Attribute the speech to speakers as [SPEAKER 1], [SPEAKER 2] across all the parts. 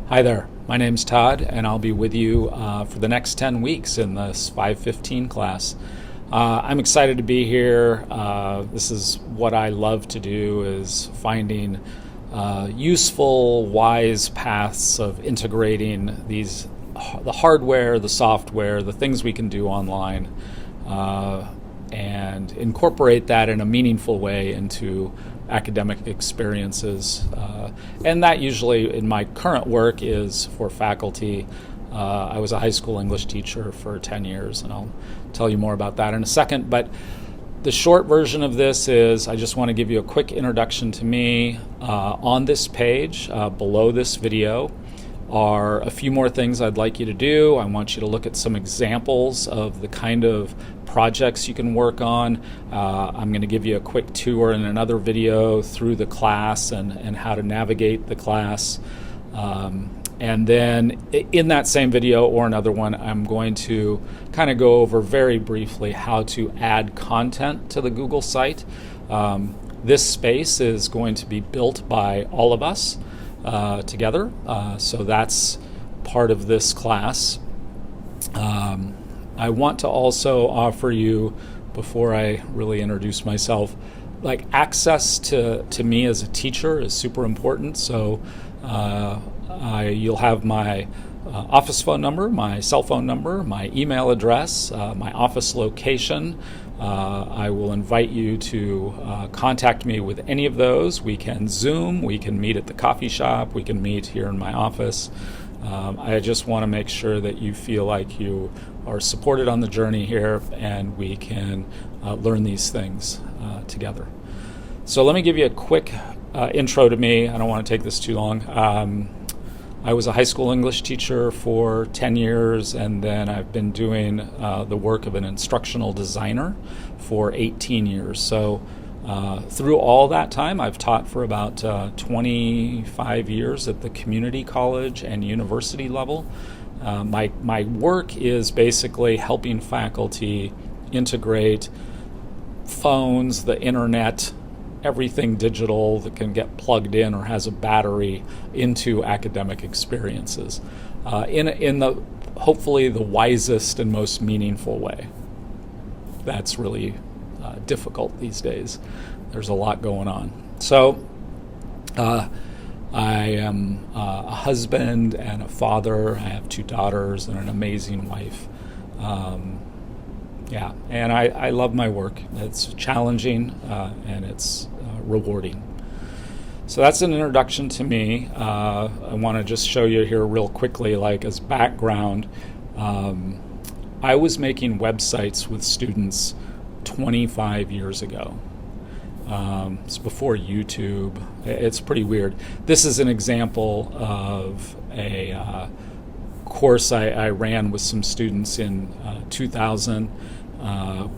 [SPEAKER 1] Hi there, my name's Todd, and I'll be with you for the next 10 weeks in this 515 class. I'm excited to be here. This is what I love to do, is finding useful, wise paths of integrating the hardware, the software, the things we can do online, and incorporate that in a meaningful way into academic experiences. And that usually in my current work is for faculty. I was a high school English teacher for 10 years, and I'll tell you more about that in a second. But the short version of this is I just want to give you a quick introduction to me. On this page, below this video, are a few more things I'd like you to do. I want you to look at some examples of the kind of projects you can work on. I'm going to give you a quick tour in another video through the class and how to navigate the class. And then in that same video or another one, I'm going to kind of go over very briefly how to add content to the Google site. This space is going to be built by all of us together, so that's part of this class. I want to also offer you, before I really introduce myself, like access to me as a teacher is super important. So you'll have my office phone number, my cell phone number, my email address, my office location. I will invite you to contact me with any of those. We can Zoom, we can meet at the coffee shop, we can meet here in my office. I just want to make sure that you feel like you are supported on the journey here, and we can learn these things together. So let me give you a quick intro to me. I don't want to take this too long. I was a high school English teacher for 10 years, and then I've been doing the work of an instructional designer for 18 years. So through all that time, I've taught for about 25 years at the community college and university level. My work is basically helping faculty integrate phones, the internet, everything digital that can get plugged in or has a battery into academic experiences in the hopefully the wisest and most meaningful way. That's really difficult these days. There's a lot going on. So I am a husband and a father. I have 2 daughters and an amazing wife. And I love my work. It's challenging and it's rewarding. So that's an introduction to me. I want to just show you here real quickly, like as background. I was making websites with students 25 years ago. It's before YouTube. It's pretty weird. This is an example of a course I ran with some students in 2000.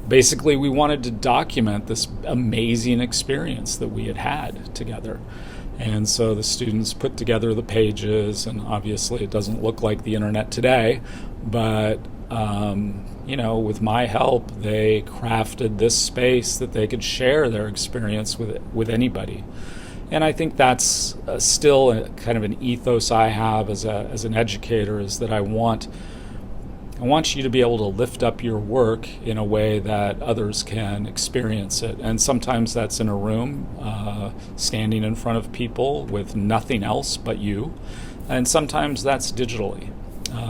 [SPEAKER 1] Basically, we wanted to document this amazing experience that we had together. And so the students put together the pages, and obviously it doesn't look like the internet today, but with my help, they crafted this space that they could share their experience with anybody. And I think that's still kind of an ethos I have as an educator, is that I want you to be able to lift up your work in a way that others can experience it. And sometimes that's in a room, standing in front of people with nothing else but you. And sometimes that's digitally.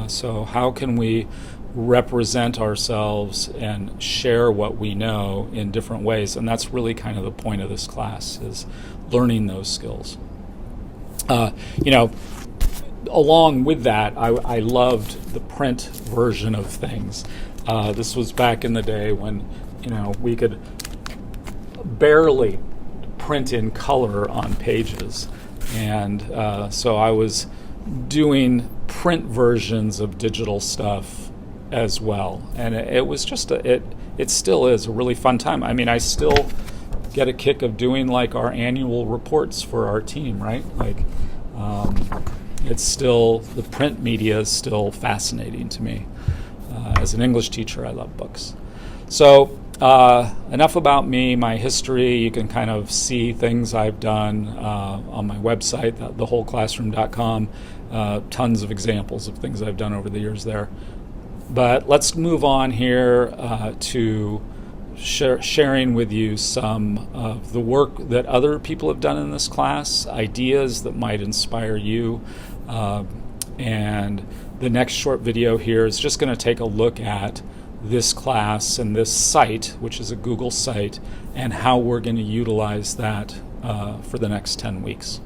[SPEAKER 1] So how can we represent ourselves and share what we know in different ways? And that's really kind of the point of this class, is learning those skills. Along with that, I loved the print version of things. This was back in the day when, we could barely print in color on pages. And so I was doing print versions of digital stuff as well. And it was just, it still is a really fun time. I mean, I still get a kick of doing like our annual reports for our team, right? Like, it's still, the print media is still fascinating to me. As an English teacher, I love books. So enough about me, my history. You can kind of see things I've done on my website, thewholeclassroom.com. tons of examples of things I've done over the years there. But let's move on here to sharing with you some of the work that other people have done in this class, ideas that might inspire you. And the next short video here is just going to take a look at this class and this site, which is a Google site, and how we're going to utilize that for the next 10 weeks.